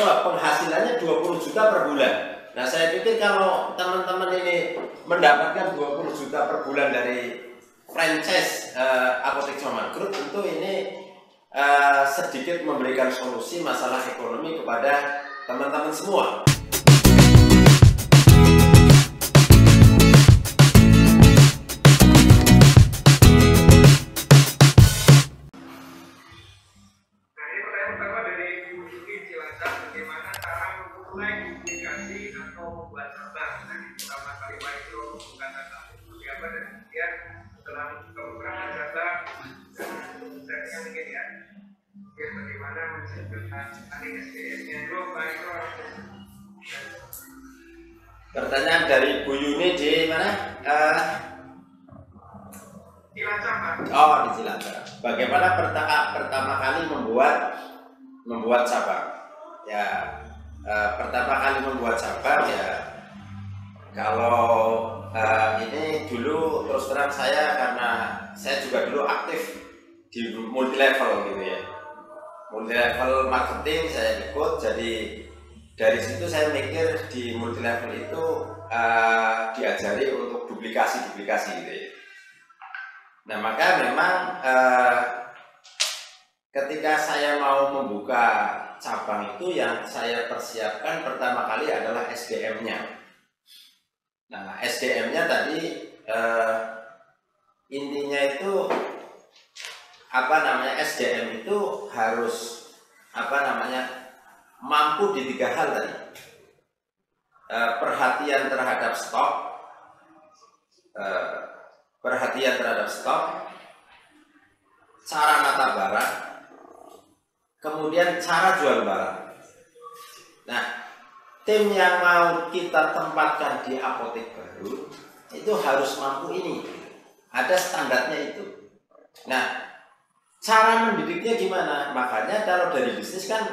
penghasilannya 20 juta per bulan. Nah, saya pikir kalau teman-teman ini mendapatkan 20 juta per bulan dari franchise Apotek Coman Group, tentu ini sedikit memberikan solusi masalah ekonomi kepada teman-teman semua. Pertanyaan dari Bu Yuni di mana? Cilacap, Pak. Oh, di Cilacap. Bagaimana pertama kali membuat cabang? Ya, pertama kali membuat cabang ya. Kalau ini dulu terus terang saya, karena saya juga dulu aktif di multi level gitu ya. Multi level marketing saya ikut, jadi dari situ saya mikir di multi level itu diajari untuk duplikasi gitu ya. Nah, maka memang ketika saya mau membuka cabang itu yang saya persiapkan pertama kali adalah SDM-nya. Nah, SDM-nya tadi intinya itu SDM itu harus mampu di 3 hal tadi. Perhatian terhadap stok, cara nata barang, kemudian cara jual barang. Nah, tim yang mau kita tempatkan di apotek baru itu harus mampu ini. Ada standarnya itu. Nah, cara mendidiknya gimana? Makanya kalau dari bisnis kan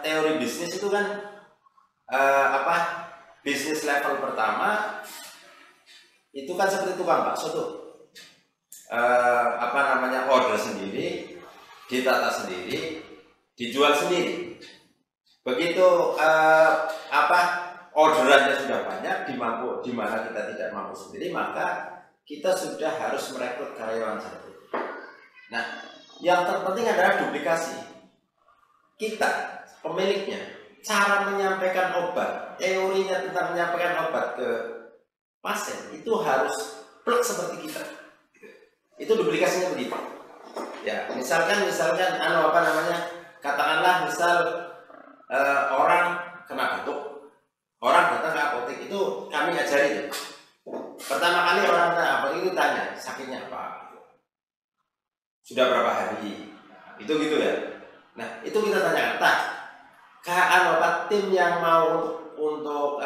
teori bisnis itu kan bisnis level pertama itu kan seperti tukang bakso tuh. Order sendiri, ditata sendiri, dijual sendiri. Begitu orderannya sudah banyak, di mana kita tidak mampu sendiri, maka kita sudah harus merekrut karyawan satu. Nah, yang terpenting adalah duplikasi. Kita, pemiliknya, cara menyampaikan obat, teorinya tentang menyampaikan obat ke pasien itu harus plek seperti kita. Itu duplikasinya begitu. Ya, misalkan katakanlah misal orang kena batuk, orang datang ke apotek, itu kami ajari. Pertama kali orang datang ke apotek itu tanya, sakitnya apa? Sudah berapa hari? Itu gitu ya. Nah, itu kita tanya. Tim yang mau untuk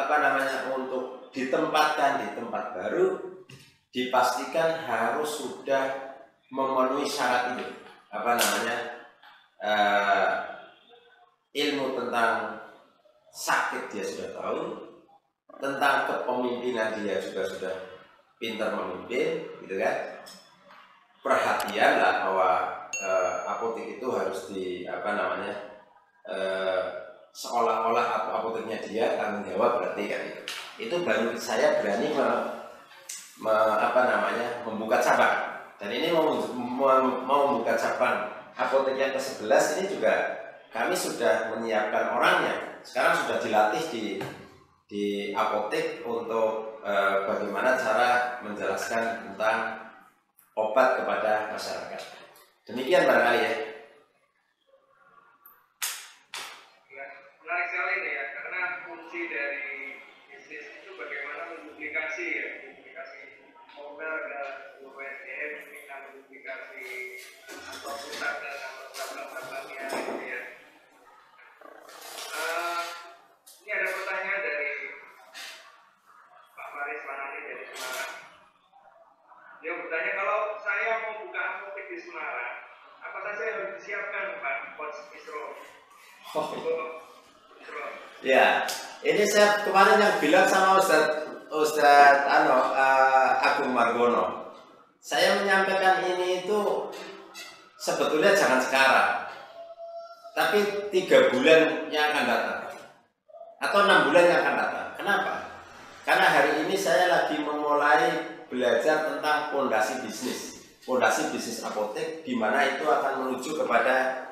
ditempatkan di tempat baru dipastikan harus sudah memenuhi syarat itu. Ilmu tentang sakit dia sudah tahu, tentang kepemimpinan dia juga sudah pintar memimpin, gitu kan? Perhatian lah bahwa apotek itu harus seolah-olah apoteknya dia tanggung jawab, berarti kan itu baru saya berani membuka cabang. Dan ini mau membuka cabang apotek yang ke-11 ini juga kami sudah menyiapkan orangnya. Sekarang sudah dilatih di apotek untuk bagaimana cara menjelaskan tentang obat kepada masyarakat. Demikian barangkali ya. Menarik sekali ini ya, karena kunci dari bisnis itu bagaimana menduplikasi owner dan UMKM, kita menduplikasi atau pusat dan cabang-cabangnya gitu ya. Ini ada pertanyaan dari Pak Faris Manani dari Semarang. Dia bertanya, kalau saya mau buka apotek di Semarang, apa saja yang harus disiapkan, Pak Coach Isro? Ya, ini saya kemarin yang bilang sama Ustadz Agung Margono. Saya menyampaikan ini itu sebetulnya jangan sekarang. tapi 3 bulan yang akan datang atau 6 bulan yang akan datang. Kenapa? Karena hari ini saya lagi memulai belajar tentang fondasi bisnis apotek, di mana itu akan menuju kepada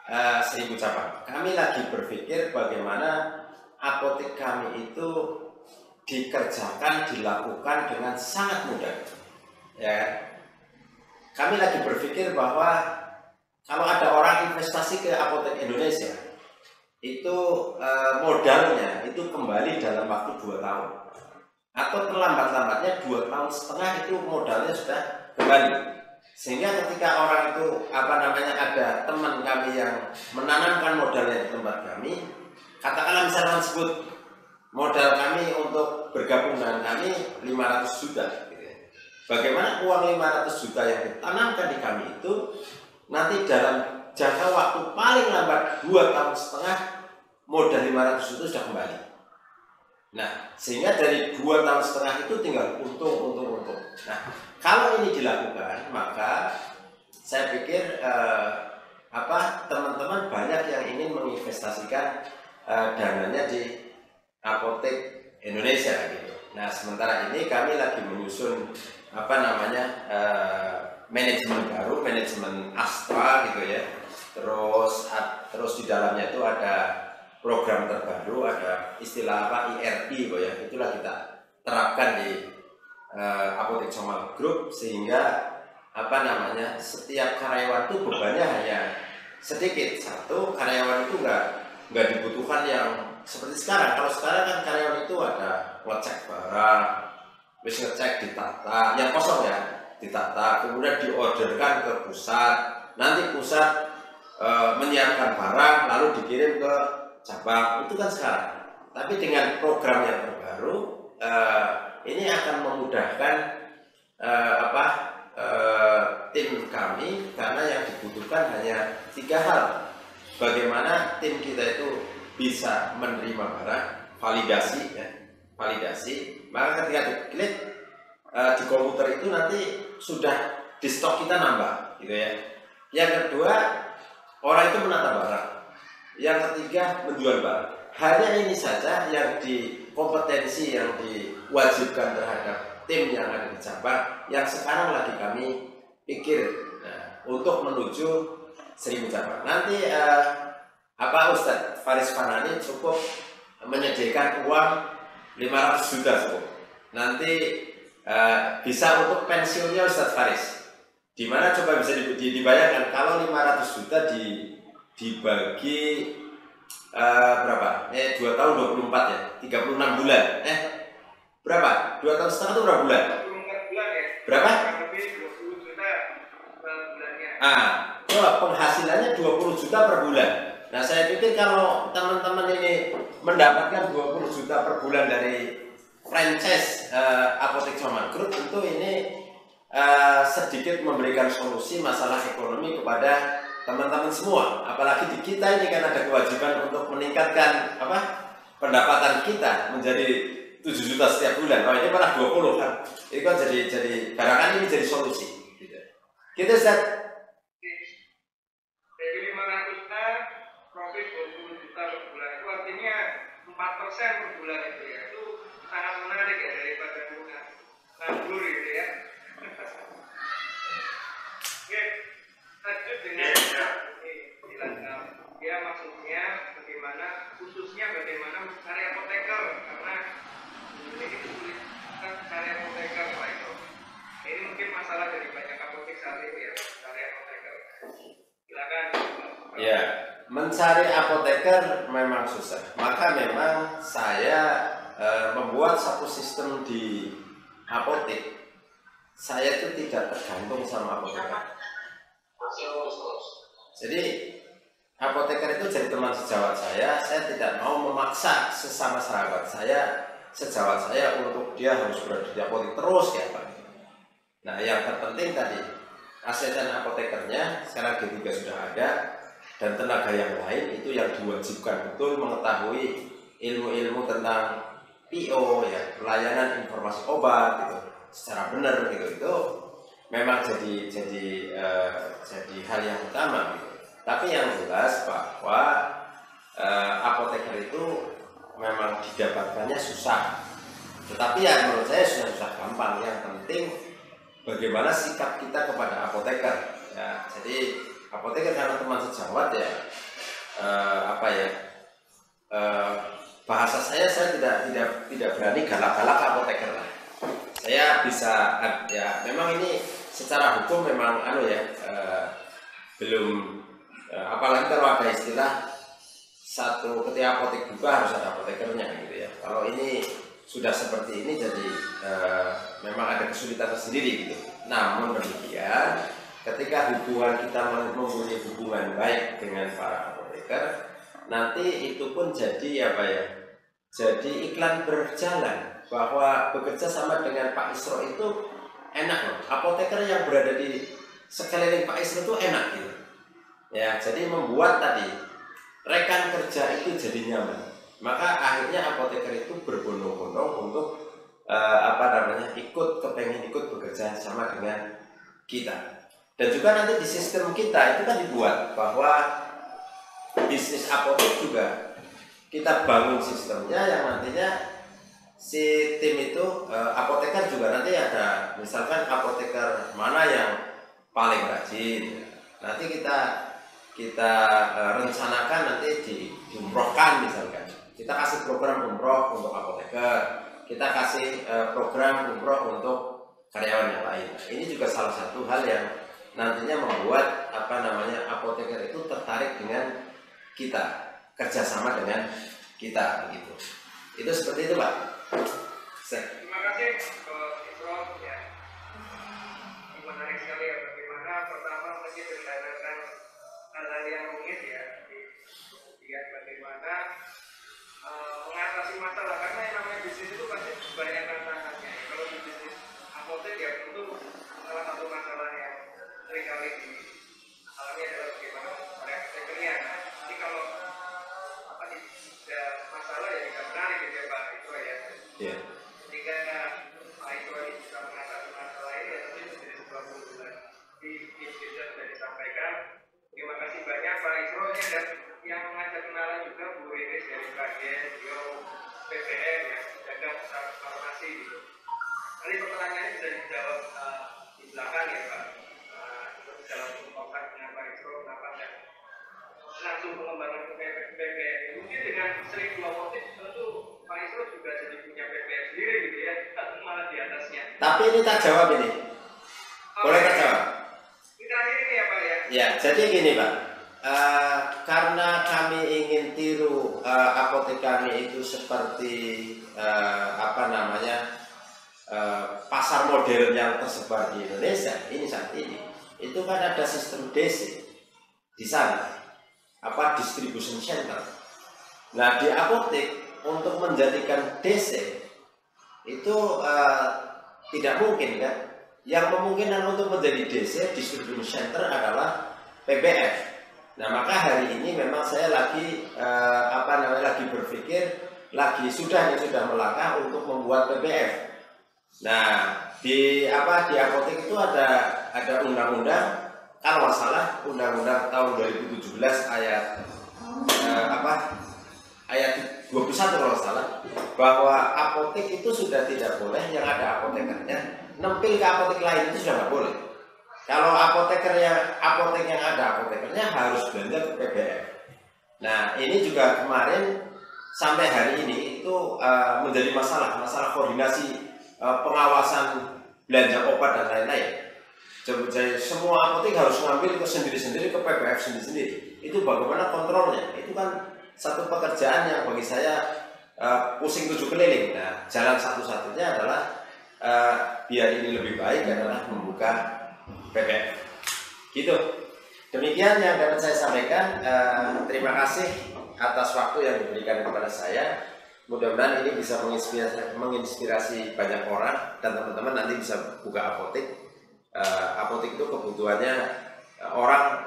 1000 cabang. Kami lagi berpikir bagaimana apotek kami itu dilakukan dengan sangat mudah. Ya, kami lagi berpikir bahwa kalau ada orang investasi ke apotek Indonesia, itu modalnya itu kembali dalam waktu 2 tahun, atau terlambat-lambatnya 2,5 tahun itu modalnya sudah kembali. Sehingga ketika orang itu ada teman kami yang menanamkan modalnya di tempat kami, katakanlah misalnya sebut modal kami untuk bergabung dengan kami 500 juta gitu ya. Bagaimana uang 500 juta yang ditanamkan di kami itu nanti dalam jangka waktu paling lambat 2,5 tahun modal 500 juta sudah kembali. Nah, sehingga dari 2,5 tahun itu tinggal untung. Nah, kalau ini dilakukan, maka saya pikir teman-teman banyak yang ingin menginvestasikan dananya di apotek Indonesia gitu. Nah, sementara ini kami lagi menyusun manajemen baru, manajemen Astra gitu ya. Terus di dalamnya itu ada program terbaru, ada istilah IRP ya. Itulah kita terapkan di Apotek Comal Group, sehingga setiap karyawan itu bebannya hanya sedikit. Satu, karyawan itu nggak dibutuhkan yang seperti sekarang. Kalau sekarang kan karyawan itu ada ngecek barang, terus ngecek ditata, yang kosong ya ditata, kemudian diorderkan ke pusat, nanti pusat menyiapkan barang lalu dikirim ke cabang. Itu kan sekarang. Tapi dengan program yang terbaru ini akan memudahkan tim kami, karena yang dibutuhkan hanya 3 hal. Bagaimana tim kita itu bisa menerima barang, validasi. Maka ketika diklik di komputer itu nanti sudah di stok kita nambah gitu ya. Yang kedua, orang itu menata barang. Yang ketiga, menjual barang. Hanya ini saja yang kompetensi yang diwajibkan terhadap tim yang ada di cabang, yang sekarang lagi kami pikir untuk menuju 1000 cabang. Nanti Ustadz Faris Fanani cukup menyediakan uang 500 juta cukup. Nanti bisa untuk pensiunnya Ustadz Faris. Dimana coba bisa dibayangkan kalau 500 juta dibagi berapa? 2 tahun 24 ya, 36 bulan. Berapa? 2 tahun setengah itu berapa bulan? 24 bulan ya. Berapa? Lebih 20 juta per bulannya. Penghasilannya 20 juta per bulan. Nah, saya pikir kalau teman-teman ini mendapatkan 20 juta per bulan dari franchise Apotek Comal Group, tentu ini sedikit memberikan solusi masalah ekonomi kepada teman-teman semua. Apalagi di kita ini kan ada kewajiban untuk meningkatkan pendapatan kita menjadi 7 juta setiap bulan. Oh, ini malah 20 kan. Ini kan jadi barangkali ini jadi solusi. Kita Jadi 500-nya profit 20 juta per bulan, itu artinya 4% per bulan itu ya. Itu sangat menarik ya daripada nganggur gitu ya. Oke, lanjut dengan dia maksudnya bagaimana mencari apoteker, karena ini kesulitan mencari apoteker Pak itu. Ini mungkin masalah dari banyak apotek saat ini ya, mencari apoteker. Silakan. Ya, mencari apoteker memang susah. Maka memang saya membuat satu sistem di apotek. Saya itu tidak tergantung sama apoteker. Jadi apoteker itu jadi teman sejawat saya. Saya tidak mau memaksa sesama sahabat saya, sejawat saya, untuk dia harus berada di apotek terus kayak apa. Nah, yang terpenting tadi asisten apotekernya sekarang G3 sudah ada, dan tenaga yang lain itu yang diwajibkan betul mengetahui ilmu-ilmu tentang PO ya, pelayanan informasi obat gitu secara benar gitu. Itu memang jadi hal yang utama gitu. Tapi yang jelas bahwa apoteker itu memang didapatkannya susah. Tetapi ya menurut saya susah gampang. Yang penting bagaimana sikap kita kepada apoteker. Ya, jadi apoteker karena teman sejawat ya, bahasa saya tidak berani galak-galak apoteker lah. Saya bisa ya memang ini secara hukum memang belum apalagi kalau ada istilah satu ketika apotek buka harus ada apotekernya gitu ya. Kalau ini sudah seperti ini jadi memang ada kesulitan tersendiri gitu. Namun demikian ketika hubungan kita mempunyai hubungan baik dengan para apoteker, nanti itu pun jadi jadi iklan berjalan bahwa bekerja sama dengan Pak Isro itu enak loh. Apoteker yang berada di sekeliling Pak Isro itu enak gitu. Ya, jadi membuat tadi rekan kerja itu jadi nyaman. Maka akhirnya apoteker itu berbondong-bondong untuk kepengen ikut bekerja sama dengan kita. Dan juga nanti di sistem kita itu kan dibuat bahwa bisnis apotek juga kita bangun sistemnya yang nantinya si tim itu apoteker juga nanti ada misalkan apoteker mana yang paling rajin. Nanti kita rencanakan nanti diumrohkan misalkan. Kita kasih program umroh untuk apoteker. Kita kasih program umroh untuk karyawan yang lain. Ini juga salah satu hal yang nantinya membuat apoteker itu tertarik dengan kita, kerjasama dengan kita begitu. Itu seperti itu, Pak. Terima kasih Pak Isro ya. Menarik sekali ya bagaimana pertama mesti menanyakan hal-hal yang rumit ya. Kemudian bagaimana mengatasi masalah karena yang namanya bisnis itu pasti banyak tantangannya. Kalau di bisnis apotek ya tentu salah satu masalah yang seringkali dialami adalah bagaimana apotekernya. Jadi kalau ada masalah ya tidak menarik gitu ya Pak Isro ya. Yeah. Ketika Pak Isro ini bisa mengatasi masalah ini ya tentu menjadi sebuah keunggulan. Di sudah disampaikan. Terima kasih banyak Pak Isro. Ini ada yang mengajak kenalan juga Bu Riris dari Kajian Bio PPN ya, jaga pusat farmasi gitu. Tadi pertanyaannya sudah dijawab di belakang ya Pak. Dalam kontak dengan Pak Isro kenapa enggak langsung pengembangan ke PPN. Mungkin dengan 1.000 apotek tentu Pak Isro juga jadi punya PPN sendiri gitu ya, malah di atasnya. Tapi ini tak jawab ini. Boleh tak jawab? Terakhir ini ya Pak ya. Ya, jadi gini Pak. Karena kami ingin tiru apotek kami itu seperti pasar modern yang tersebar di Indonesia ini saat ini, itu kan ada sistem DC di sana, distribution center. Nah di apotek untuk menjadikan DC itu tidak mungkin kan. Yang memungkinkan untuk menjadi DC distribution center adalah PBF. Nah maka hari ini memang saya lagi berpikir sudah melangkah untuk membuat PBF. Nah di apotek itu ada undang-undang kalau nggak salah undang-undang tahun 2017 ayat 21 kalau nggak salah, bahwa apotek itu sudah tidak boleh yang ada apotekernya nempel ke apotek lain, itu sudah nggak boleh. Kalau apotek yang ada apotekernya harus belanja ke PBF. Nah ini juga kemarin sampai hari ini itu menjadi masalah koordinasi pengawasan belanja obat dan lain-lain. Jadi semua apotek harus ngambil ke sendiri-sendiri ke PBF sendiri-sendiri. Itu bagaimana kontrolnya? Itu kan satu pekerjaan yang bagi saya pusing 7 keliling. Nah jalan satu-satunya adalah biar ini lebih baik adalah membuka PBF. Gitu. Demikian yang dapat saya sampaikan. Terima kasih atas waktu yang diberikan kepada saya. Mudah-mudahan ini bisa menginspirasi banyak orang dan teman-teman nanti bisa buka apotek. Apotek itu kebutuhannya orang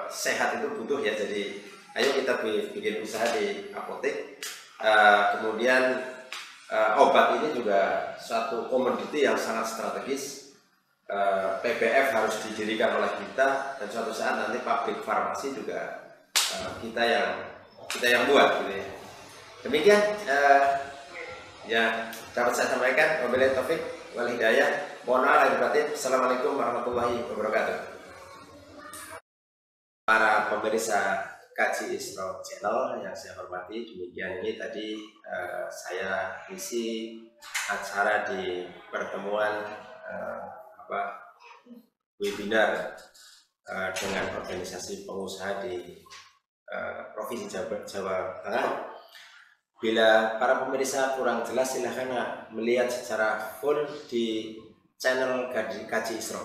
sehat itu butuh ya. Jadi ayo kita bikin usaha di apotek. Kemudian obat ini juga suatu komoditi yang sangat strategis. PBF harus didirikan oleh kita, dan suatu saat nanti pabrik farmasi juga kita yang buat gitu ya. Demikian yang dapat saya sampaikan. Wabillahi taufik wal hidayah. Mohon maaf lahir batin. Assalamualaikum warahmatullahi wabarakatuh. Para pemirsa Kaji Isra Channel yang saya hormati, demikian ini tadi saya isi acara di pertemuan webinar dengan organisasi pengusaha di Provinsi Jawa Tengah. Bila para pemirsa kurang jelas, silahkan melihat secara full di channel Kaji Isra.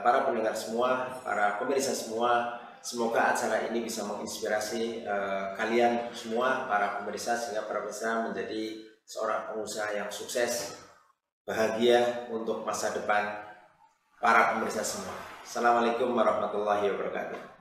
Para pendengar semua, para pemirsa semua, semoga acara ini bisa menginspirasi kalian semua, para pemirsa, sehingga para pemirsa menjadi seorang pengusaha yang sukses, bahagia untuk masa depan para pemirsa semua. Assalamualaikum warahmatullahi wabarakatuh.